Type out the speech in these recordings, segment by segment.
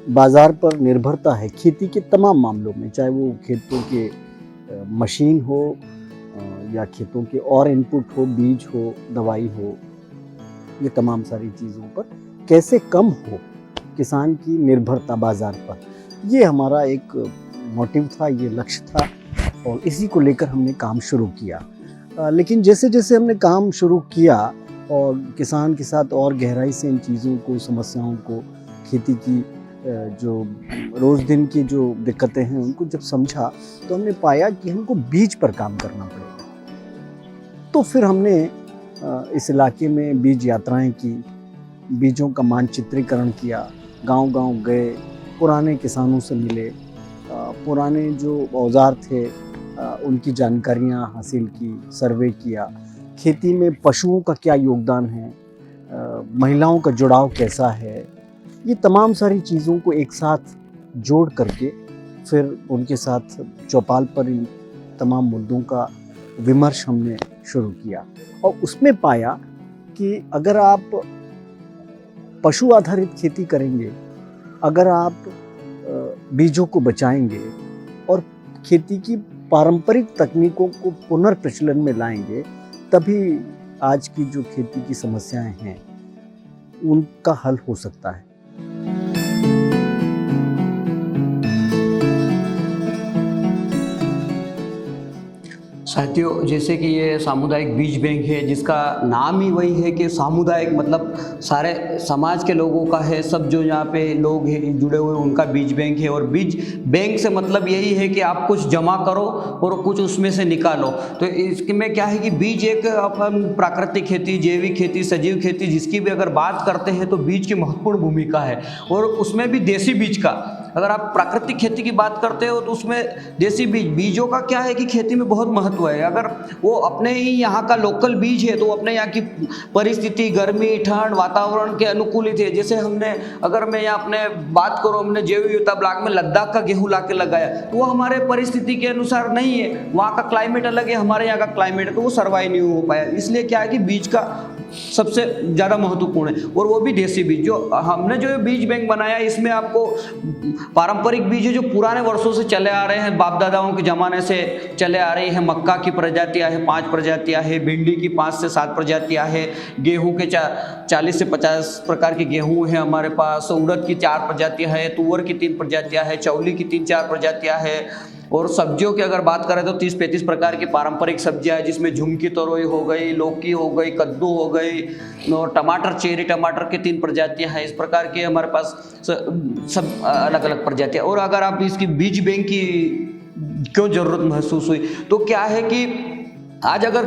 बाज़ार पर निर्भरता है खेती के तमाम मामलों में, चाहे वो खेतों के मशीन हो या खेतों के और इनपुट हो, बीज हो, दवाई हो, ये तमाम सारी चीज़ों पर कैसे कम हो किसान की निर्भरता बाज़ार पर, ये हमारा एक मोटिव था, ये लक्ष्य था और इसी को लेकर हमने काम शुरू किया। लेकिन जैसे-जैसे हमने काम शुरू किया और किसान के साथ और गहराई से इन चीज़ों को, समस्याओं को, खेती की जो रोज़ दिन की जो दिक्कतें हैं उनको जब समझा, तो हमने पाया कि हमको बीज पर काम करना पड़ेगा। तो फिर हमने इस इलाके में बीज यात्राएं की, बीजों का मानचित्रीकरण किया, गांव-गांव गए, पुराने किसानों से मिले, पुराने जो औजार थे उनकी जानकारियां हासिल की, सर्वे किया, खेती में पशुओं का क्या योगदान है, महिलाओं का जुड़ाव कैसा है, ये तमाम सारी चीज़ों को एक साथ जोड़ करके फिर उनके साथ चौपाल पर इन तमाम मुद्दों का विमर्श हमने शुरू किया और उसमें पाया कि अगर आप पशु आधारित खेती करेंगे, अगर आप बीजों को बचाएंगे और खेती की पारंपरिक तकनीकों को पुनर्प्रचलन में लाएंगे, तभी आज की जो खेती की समस्याएं हैं उनका हल हो सकता है। साथियों, जैसे कि ये सामुदायिक बीज बैंक है, जिसका नाम ही वही है कि सामुदायिक, मतलब सारे समाज के लोगों का है, सब जो यहाँ पे लोग हैं जुड़े हुए उनका बीज बैंक है। और बीज बैंक से मतलब यही है कि आप कुछ जमा करो और कुछ उसमें से निकालो। तो इसमें क्या है कि बीज एक अपन प्राकृतिक खेती, जैविक खेती, सजीव खेती जिसकी भी अगर बात करते हैं तो बीज की महत्वपूर्ण भूमिका है। और उसमें भी देसी बीज का, अगर आप प्राकृतिक खेती की बात करते हो तो उसमें देसी बीजों का क्या है कि खेती में बहुत महत्व है। अगर वो अपने ही यहाँ का लोकल बीज है तो अपने यहाँ की परिस्थिति, गर्मी, ठंड, वातावरण के अनुकूलित है। जैसे हमने, अगर मैं यहाँ अपने बात करूँ, हमने जैव विविधता ब्लॉक में लद्दाख का गेहूँ ला के लगाया, तो वो हमारे परिस्थिति के अनुसार नहीं है, वहाँ का क्लाइमेट अलग है, हमारे यहाँ का क्लाइमेट है, तो वो सर्वाइव नहीं हो पाया। इसलिए क्या है कि बीज का सबसे ज़्यादा महत्वपूर्ण है, और वो भी देसी बीज। जो हमने जो बीज बैंक बनाया, इसमें आपको पारंपरिक बीज है जो पुराने वर्षों से चले आ रहे हैं, बाप दादाओं के ज़माने से चले आ रही है। मक्का की प्रजातियां हैं, 5 प्रजातियां हैं, भिंडी की 5 से 7 प्रजातियां हैं, गेहूं के 40 से 50 प्रकार के गेहूं हैं हमारे पास, उड़द की 4 प्रजातियां हैं, तुअर की 3 प्रजातियां हैं, चौली की 3-4 प्रजातियां हैं। और सब्जियों की अगर बात करें तो 30-35 प्रकार की पारंपरिक सब्जियां हैं, जिसमें झुमकी तरोई हो गई, लौकी हो गई, कद्दू हो गई, और टमाटर, चेरी टमाटर की 3 प्रजातियां हैं। इस प्रकार के हमारे पास सब अलग अलग प्रजातियां। और अगर आप इसकी बीज बैंक की क्यों ज़रूरत महसूस हुई, तो क्या है कि आज अगर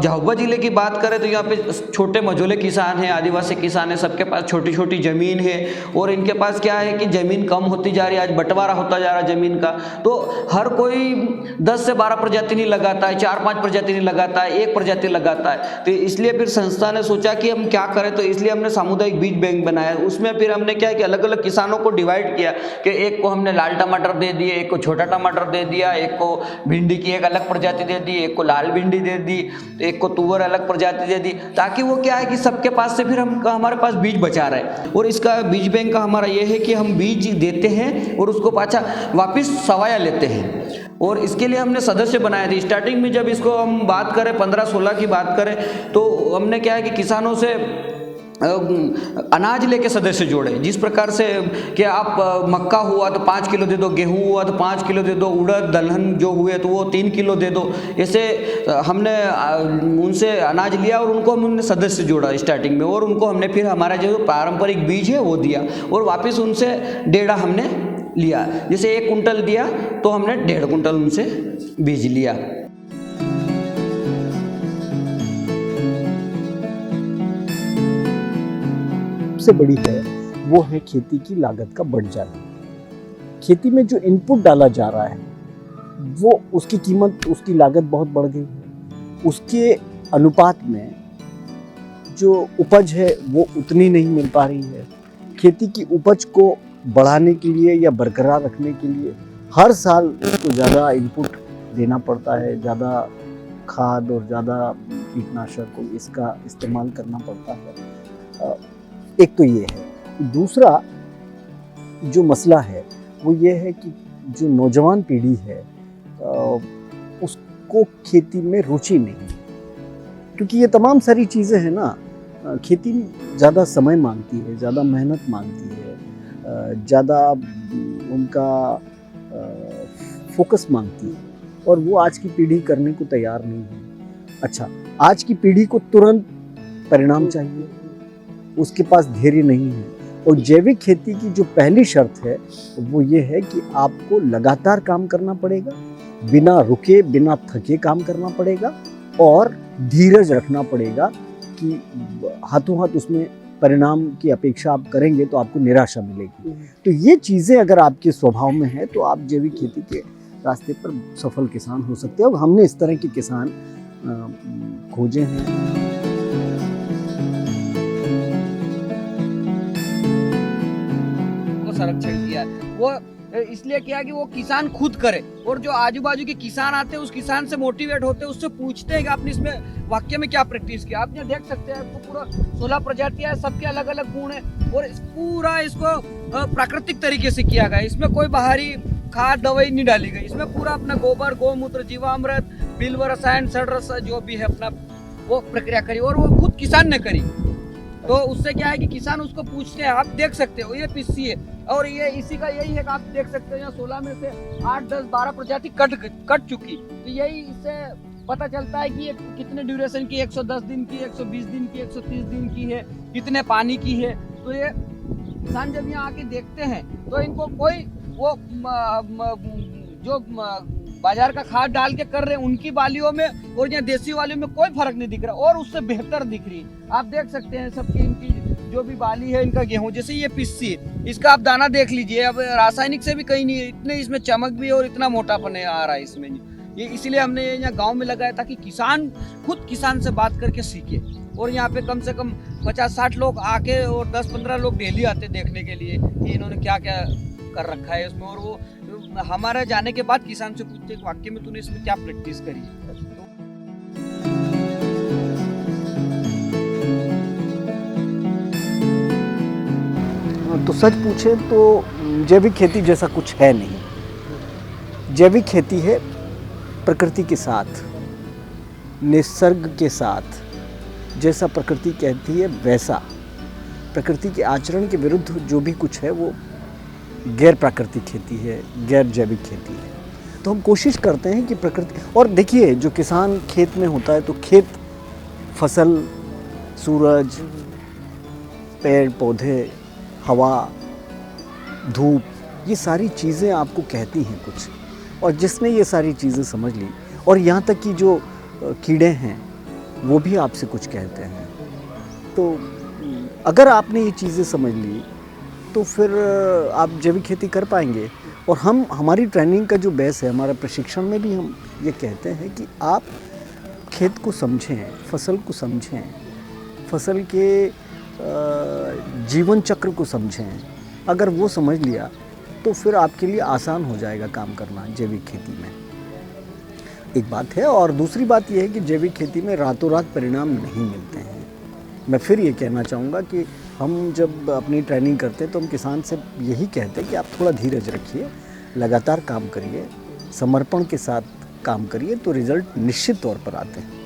झाबुआ जिले की बात करें तो यहाँ पे छोटे मझोले किसान हैं, आदिवासी किसान हैं, सबके पास छोटी छोटी ज़मीन है। और इनके पास क्या है कि ज़मीन कम होती जा रही है, आज बंटवारा होता जा रहा है ज़मीन का। तो हर कोई 10 से 12 प्रजाति नहीं लगाता है, 4-5 प्रजाति नहीं लगाता है, 1 प्रजाति लगाता है। तो इसलिए फिर संस्था ने सोचा कि हम क्या करें, तो इसलिए हमने सामुदायिक बीज बैंक बनाया। उसमें फिर हमने क्या है कि अलग अलग किसानों को डिवाइड किया कि एक को हमने लाल टमाटर दे दिए, एक को छोटा टमाटर दे दिया, एक को भिंडी की एक अलग प्रजाति दे दी, एक को लाल भिंडी दे दी, एक को तुअर अलग प्रजाति दे दी, ताकि वो क्या है कि सबके पास से फिर हमारे पास बीज बचा रहे। और इसका बीज बैंक का हमारा ये है कि हम बीज देते हैं और उसको पाछा वापस सवाया लेते हैं। और इसके लिए हमने सदस्य बनाए थे। स्टार्टिंग में जब इसको हम बात करें 15-16 की बात करें, तो हमने क्या है कि किसानों से अनाज लेके सदस्य जोड़े। जिस प्रकार से कि आप मक्का हुआ तो 5 किलो दे दो, गेहूं हुआ तो 5 किलो दे दो, उड़द दलहन जो हुए तो वो 3 किलो दे दो। ऐसे हमने उनसे अनाज लिया और उनको हमने सदस्य जोड़ा स्टार्टिंग में, और उनको हमने फिर हमारा जो पारंपरिक बीज है वो दिया, और वापस उनसे डेढ़ा हमने लिया। जैसे 1 कुंटल दिया तो हमने 1.5 कुंटल उनसे बीज लिया। सबसे बड़ी है वो है खेती की लागत का बढ़ जाना। खेती में जो इनपुट डाला जा रहा है वो उसकी कीमत, उसकी लागत बहुत बढ़ गई है। उसके अनुपात में जो उपज है वो उतनी नहीं मिल पा रही है। खेती की उपज को बढ़ाने के लिए या बरकरार रखने के लिए हर साल उसको ज़्यादा इनपुट देना पड़ता है, ज़्यादा खाद और ज़्यादा कीटनाशक इसका इस्तेमाल करना पड़ता है। एक तो ये है। दूसरा, जो मसला है वो ये है कि जो नौजवान पीढ़ी है उसको खेती में रुचि नहीं है, क्योंकि ये तमाम सारी चीज़ें हैं ना, खेती ज़्यादा समय मांगती है, ज़्यादा मेहनत मांगती है, ज़्यादा उनका फोकस मांगती है, और वो आज की पीढ़ी करने को तैयार नहीं है। अच्छा, आज की पीढ़ी को तुरंत परिणाम चाहिए, उसके पास धैर्य नहीं है। और जैविक खेती की जो पहली शर्त है वो ये है कि आपको लगातार काम करना पड़ेगा, बिना रुके बिना थके काम करना पड़ेगा, और धीरज रखना पड़ेगा कि हाथों हाथ उसमें परिणाम की अपेक्षा आप करेंगे तो आपको निराशा मिलेगी। तो ये चीज़ें अगर आपके स्वभाव में है तो आप जैविक खेती के रास्ते पर सफल किसान हो सकते हैं। और हमने इस तरह के किसान खोजे हैं। को संरक्षण किया है। वो इसलिए किया कि वो किसान खुद करे, और जो आजू बाजू के किसान आते हैं उस किसान से मोटिवेट होते हैं, उससे पूछते हैं कि आपने इसमें वाक्य में क्या प्रैक्टिस किया। आप यहाँ देख सकते हैं, आपको पूरा 16 प्रजातियां, सबके अलग अलग गुण है, और पूरा इसको प्राकृतिक तरीके से किया गया। इसमें कोई बाहरी खाद दवाई नहीं डाली गई, इसमें पूरा अपना गोबर, गौमूत्र, जीवामृत, बिल्व रसायन, षड रस जो भी है अपना वो प्रक्रिया करी, और वो खुद किसान ने करी। तो उससे क्या है कि किसान उसको पूछते हैं। आप देख सकते हो ये पिस्सी है, और ये इसी का यही है कि आप देख सकते हो यहाँ 16 में से 8, 10, 12 प्रजाति कट चुकी। तो यही इससे पता चलता है कि ये कितने ड्यूरेशन की, 110 दिन की, 120 दिन की, 130 दिन की है, कितने पानी की है। तो ये किसान जब यहाँ आके देखते हैं तो इनको कोई वो जो बाजार का खाद डाल के कर रहे हैं उनकी बालियों में और यहाँ देसी वालियों में कोई फर्क नहीं दिख रहा, और उससे बेहतर दिख रही है। आप देख सकते हैं सबकी इनकी जो भी बाली है, इनका गेहूं, जैसे ये पिस्सी है, इसका आप दाना देख लीजिए। अब रासायनिक से भी कहीं नहीं है, इतने इसमें चमक भी है और इतना मोटापन आ रहा है इसमें। ये इसलिए हमने यहाँ गांव में लगाया ताकि किसान खुद किसान से बात करके सीखे। और यहाँ पे कम से कम 50-60 लोग आके, और 10-15 लोग डेली आते देखने के लिए कि इन्होंने क्या क्या कर रखा है इसमें। और वो हमारे जाने के बाद किसान से पूछते हैं वाक्य में तूने इसमें क्या प्रैक्टिस करी है। तो सच पूछे तो जैविक खेती जैसा कुछ है नहीं। जैविक खेती है प्रकृति के साथ, निसर्ग के साथ, जैसा प्रकृति कहती है वैसा। प्रकृति के आचरण के विरुद्ध जो भी कुछ है वो गैर प्राकृतिक खेती है, गैर जैविक खेती है। तो हम कोशिश करते हैं कि प्रकृति, और देखिए जो किसान खेत में होता है तो खेत, फसल, सूरज, पेड़ पौधे, हवा, धूप, ये सारी चीज़ें आपको कहती हैं कुछ। और जिसने ये सारी चीज़ें समझ ली, और यहाँ तक कि जो कीड़े हैं वो भी आपसे कुछ कहते हैं। तो अगर आपने ये चीज़ें समझ ली तो फिर आप जैविक खेती कर पाएंगे। और हमारी ट्रेनिंग का जो बेस है, हमारा प्रशिक्षण में भी हम ये कहते हैं कि आप खेत को समझें, फसल को समझें, फसल के जीवन चक्र को समझें। अगर वो समझ लिया तो फिर आपके लिए आसान हो जाएगा काम करना जैविक खेती में। एक बात है, और दूसरी बात यह है कि जैविक खेती में रातों रात परिणाम नहीं मिलते हैं। मैं फिर ये कहना चाहूँगा कि हम जब अपनी ट्रेनिंग करते हैं तो हम किसान से यही कहते हैं कि आप थोड़ा धीरज रखिए, लगातार काम करिए, समर्पण के साथ काम करिए, तो रिज़ल्ट निश्चित तौर पर आते हैं।